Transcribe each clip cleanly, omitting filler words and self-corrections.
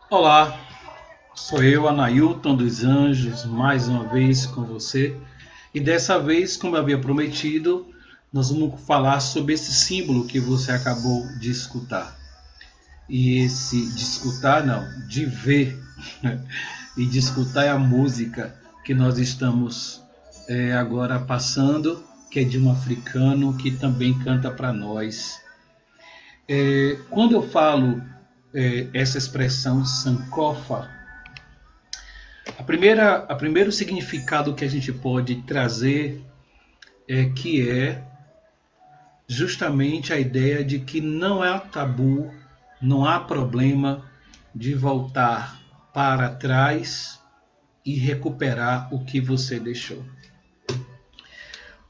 Olá, sou eu, Anailton dos Anjos, mais uma vez com você. E dessa vez, como eu havia prometido, nós vamos falar sobre esse símbolo que você acabou de escutar. E esse de escutar, não, de ver. E de escutar é a música que nós estamos agora passando, que é de um africano que também canta para nós. Quando eu falo essa expressão sankofa, a primeiro significado que a gente pode trazer é justamente a ideia de que não há tabu, não há problema de voltar para trás e recuperar o que você deixou.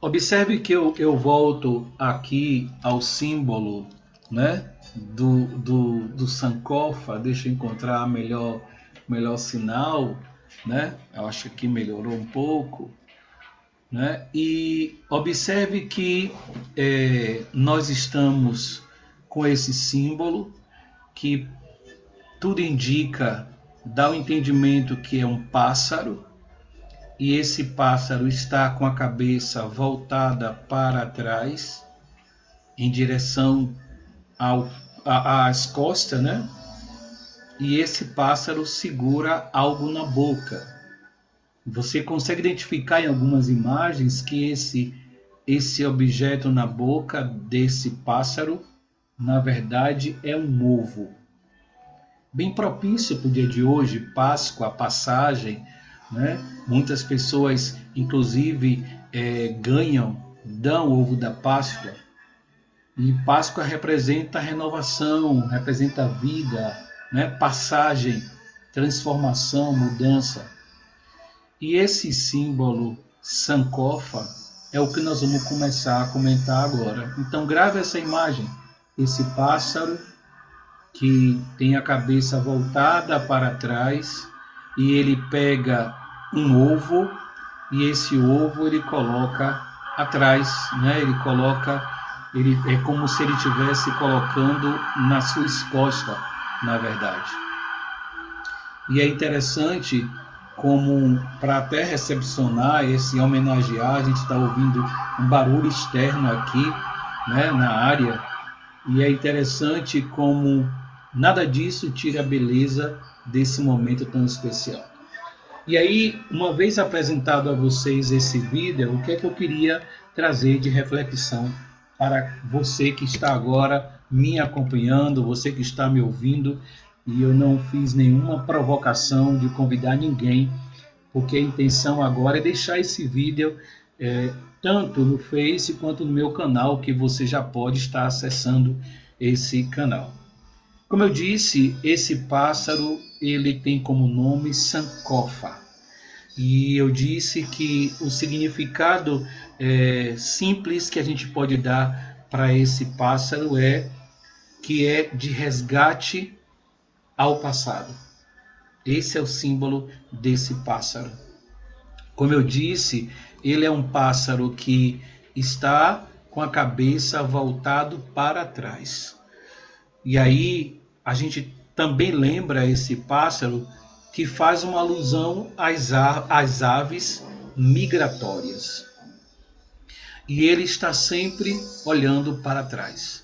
Observe que eu volto aqui ao símbolo, né, do Sankofa. Deixa eu encontrar melhor sinal, né? Eu acho que melhorou um pouco, né? E observe que nós estamos com esse símbolo que tudo indica, dá o entendimento que é um pássaro, e esse pássaro está com a cabeça voltada para trás, em direção às costas, né? E esse pássaro segura algo na boca. Você consegue identificar em algumas imagens que esse objeto na boca desse pássaro, na verdade, é um ovo. Bem propício para o dia de hoje, Páscoa, a passagem, né? Muitas pessoas, inclusive, dão ovo da Páscoa. E Páscoa representa renovação, representa vida, né? Passagem, transformação, mudança. E esse símbolo Sankofa é o que nós vamos começar a comentar agora. Então grave essa imagem, esse pássaro que tem a cabeça voltada para trás e ele pega um ovo e esse ovo ele coloca atrás, né? Ele é como se ele estivesse colocando nas suas costas, na verdade. E é interessante como para até recepcionar esse homenagear, a gente está ouvindo um barulho externo aqui, né, na área, e é interessante como nada disso tira a beleza desse momento tão especial. E aí, uma vez apresentado a vocês esse vídeo, o que é que eu queria trazer de reflexão para você que está agora me acompanhando, você que está me ouvindo, e eu não fiz nenhuma provocação de convidar ninguém, porque a intenção agora é deixar esse vídeo tanto no Face quanto no meu canal, que você já pode estar acessando esse canal. Como eu disse, esse pássaro ele tem como nome Sankofa. E eu disse que o significado simples que a gente pode dar para esse pássaro é que é de resgate ao passado. Esse é o símbolo desse pássaro. Como eu disse, ele é um pássaro que está com a cabeça voltado para trás. E aí a gente também lembra esse pássaro que faz uma alusão às aves migratórias. E ele está sempre olhando para trás.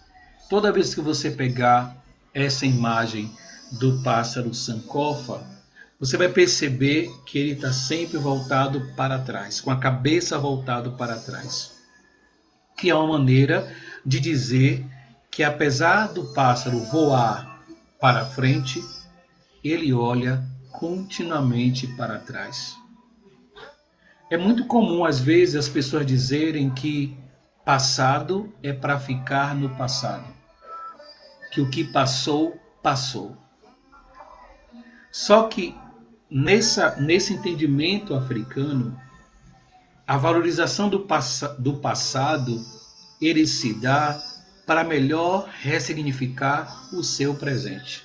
Toda vez que você pegar essa imagem do pássaro Sankofa, você vai perceber que ele está sempre voltado para trás, com a cabeça voltada para trás. Que é uma maneira de dizer que apesar do pássaro voar para frente, ele olha continuamente para trás. É muito comum, às vezes, as pessoas dizerem que passado é para ficar no passado, que o que passou, passou. Só que nesse entendimento africano, a valorização do passado ele se dá para melhor ressignificar o seu presente.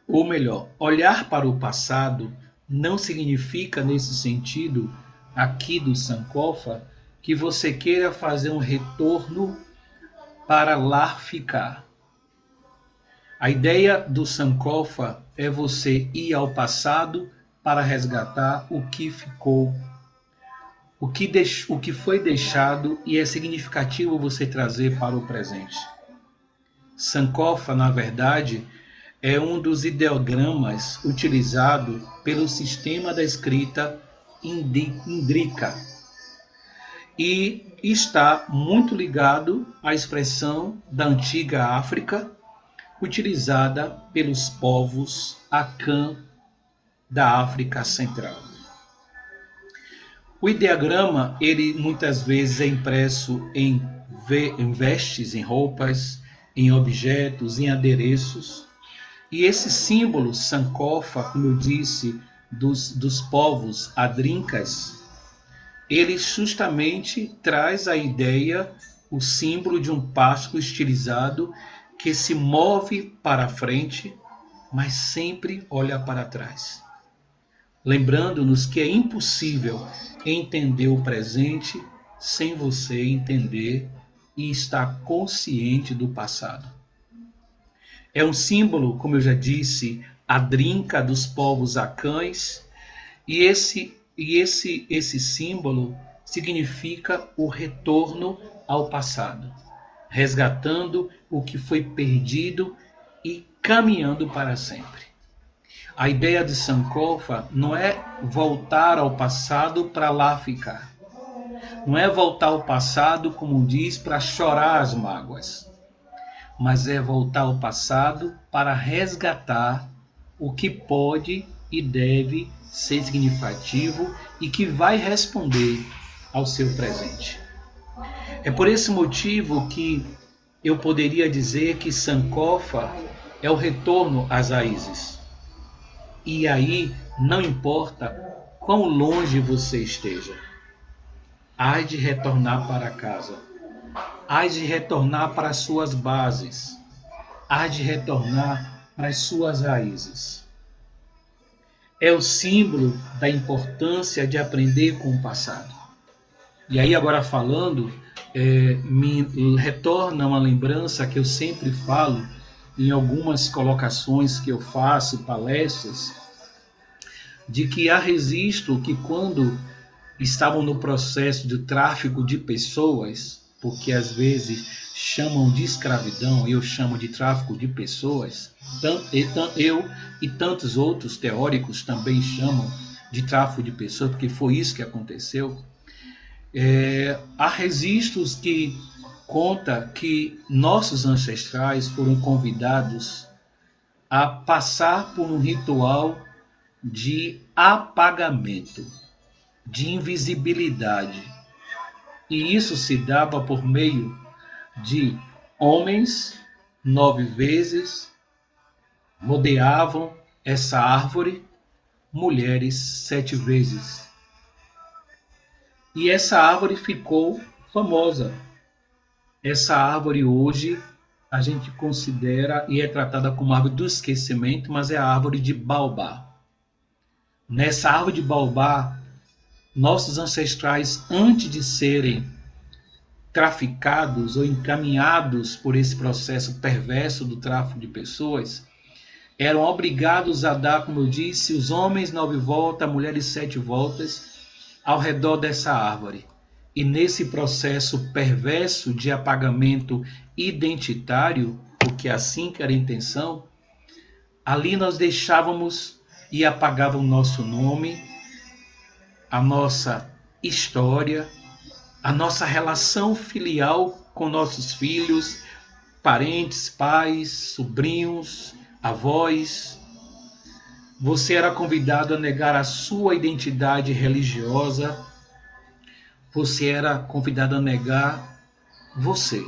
Ou melhor, olhar para o passado não significa, nesse sentido, aqui do Sankofa, que você queira fazer um retorno para lá ficar. A ideia do Sankofa é você ir ao passado para resgatar o que ficou, o que foi deixado, e é significativo você trazer para o presente. Sankofa, na verdade, é um dos ideogramas utilizado pelo sistema da escrita índrica e está muito ligado à expressão da antiga África, utilizada pelos povos Akan da África Central. O ideograma, ele muitas vezes é impresso em vestes, em roupas, em objetos, em adereços. E esse símbolo, Sankofa, como eu disse, dos povos adrinkas, ele justamente traz a ideia, o símbolo de um pássaro estilizado que se move para frente, mas sempre olha para trás. Lembrando-nos que é impossível entender o presente sem você entender e estar consciente do passado. É um símbolo, como eu já disse, adrinca dos povos acães, e esse símbolo significa o retorno ao passado, resgatando o que foi perdido e caminhando para sempre. A ideia de Sankofa não é voltar ao passado para lá ficar. Não é voltar ao passado, como diz, para chorar as mágoas. Mas é voltar ao passado para resgatar o que pode e deve ser significativo e que vai responder ao seu presente. É por esse motivo que eu poderia dizer que Sankofa é o retorno às raízes. E aí não importa quão longe você esteja, há de retornar para casa, há de retornar para as suas bases, há de retornar para as suas raízes. É o símbolo da importância de aprender com o passado. E aí agora falando, me retorna uma lembrança que eu sempre falo em algumas colocações que eu faço, palestras, de que há registro que quando estavam no processo de tráfico de pessoas, porque às vezes chamam de escravidão, eu chamo de tráfico de pessoas, eu e tantos outros teóricos também chamam de tráfico de pessoas, porque foi isso que aconteceu. Há registros que conta que nossos ancestrais foram convidados a passar por um ritual de apagamento, de invisibilidade. E isso se dava por meio de homens 9 vezes, rodeavam essa árvore, mulheres 7 vezes. E essa árvore ficou famosa. Essa árvore hoje a gente considera e é tratada como árvore do esquecimento, mas é a árvore de Baobá. Nessa árvore de Baobá, nossos ancestrais, antes de serem traficados ou encaminhados por esse processo perverso do tráfico de pessoas, eram obrigados a dar, como eu disse, os homens 9 voltas, mulheres 7 voltas, ao redor dessa árvore. E nesse processo perverso de apagamento identitário, porque assim que era a intenção, ali nós deixávamos e apagávamos o nosso nome, a nossa história, a nossa relação filial com nossos filhos, parentes, pais, sobrinhos, avós. Você era convidado a negar a sua identidade religiosa. Você era convidado a negar você.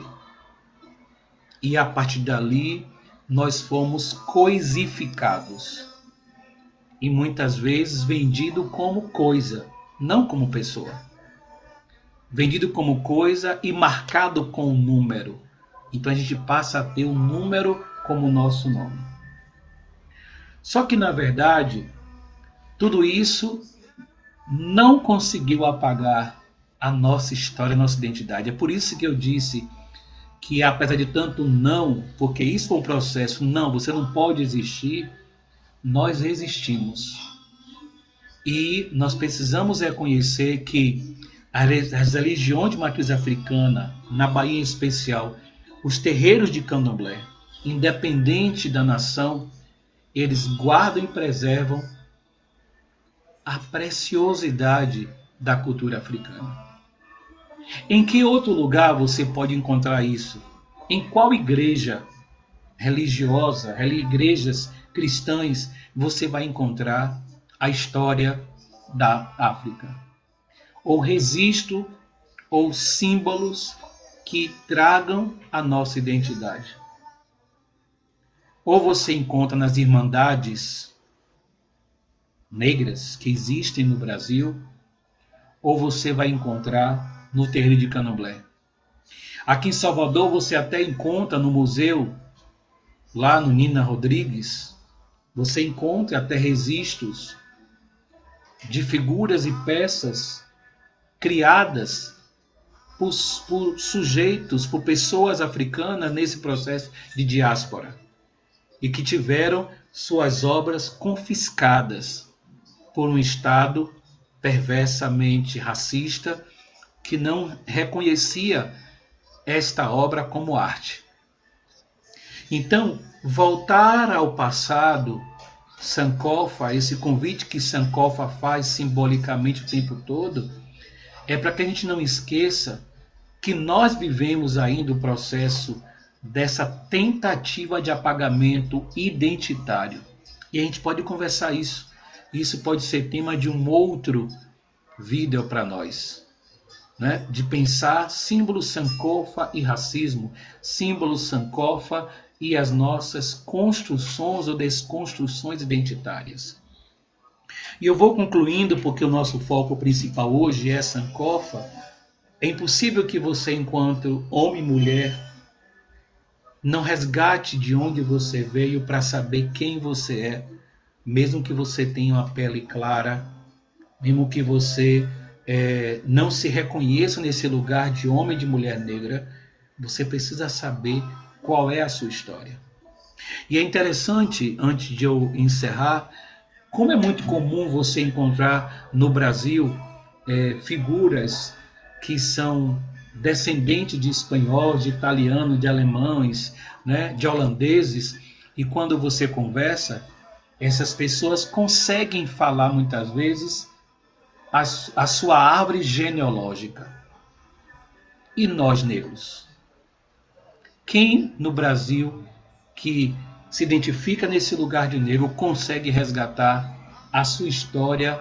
E a partir dali, nós fomos coisificados. E muitas vezes vendido como coisa, não como pessoa. Vendido como coisa e marcado com um número. Então a gente passa a ter um número como nosso nome. Só que, na verdade, tudo isso não conseguiu apagar a nossa história, a nossa identidade. É por isso que eu disse que apesar de tanto não, porque isso foi um processo, não, você não pode existir, nós resistimos. E nós precisamos reconhecer que as religiões de matriz africana, na Bahia em especial, os terreiros de candomblé, independente da nação, eles guardam e preservam a preciosidade da cultura africana. Em que outro lugar você pode encontrar isso? Em qual igreja religiosa, igrejas cristãs, você vai encontrar a história da África? Ou registro, ou símbolos que tragam a nossa identidade. Ou você encontra nas irmandades negras que existem no Brasil, ou você vai encontrar no terreiro de candomblé. Aqui em Salvador você até encontra no museu, lá no Nina Rodrigues, você encontra até registros de figuras e peças criadas por sujeitos, por pessoas africanas nesse processo de diáspora e que tiveram suas obras confiscadas por um Estado perversamente racista que não reconhecia esta obra como arte. Então, voltar ao passado, Sankofa, esse convite que Sankofa faz simbolicamente o tempo todo, é para que a gente não esqueça que nós vivemos ainda o processo dessa tentativa de apagamento identitário. E a gente pode conversar isso. Isso pode ser tema de um outro vídeo para nós, né? De pensar símbolo Sankofa e racismo, símbolo Sankofa e as nossas construções ou desconstruções identitárias. E eu vou concluindo, porque o nosso foco principal hoje é Sankofa. É impossível que você, enquanto homem e mulher, não resgate de onde você veio para saber quem você é, mesmo que você tenha uma pele clara, mesmo que você não se reconheça nesse lugar de homem e de mulher negra, você precisa saber qual é a sua história. E é interessante, antes de eu encerrar, como é muito comum você encontrar no Brasil figuras que são descendentes de espanhóis, de italianos, de alemães, né, de holandeses, e quando você conversa, essas pessoas conseguem falar muitas vezes a sua árvore genealógica. E nós, negros? Quem no Brasil que se identifica nesse lugar de negro consegue resgatar a sua história,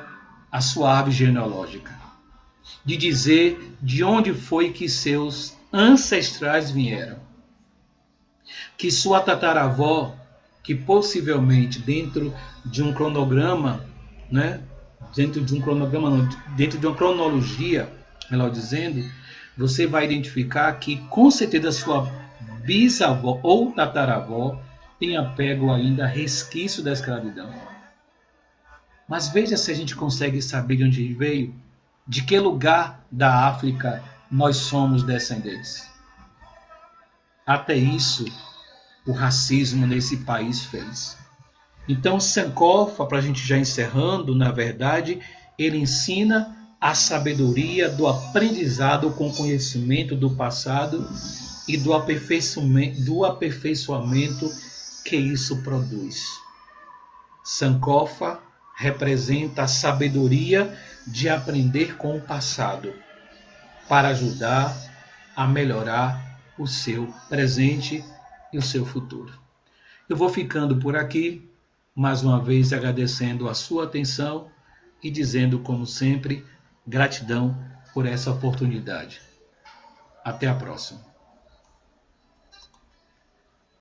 a sua árvore genealógica? De dizer de onde foi que seus ancestrais vieram. Que sua tataravó, que possivelmente dentro de um cronograma, né, dentro de uma cronologia, melhor dizendo, você vai identificar que com certeza sua bisavó ou tataravó tenha pego ainda resquício da escravidão. Mas veja se a gente consegue saber de onde veio, de que lugar da África nós somos descendentes. Até isso o racismo nesse país fez. Então Sankofa, para a gente já encerrando, na verdade, ele ensina a sabedoria do aprendizado com o conhecimento do passado e do aperfeiçoamento que isso produz. Sankofa representa a sabedoria de aprender com o passado para ajudar a melhorar o seu presente e o seu futuro. Eu vou ficando por aqui, mais uma vez agradecendo a sua atenção e dizendo, como sempre, gratidão por essa oportunidade. Até a próxima.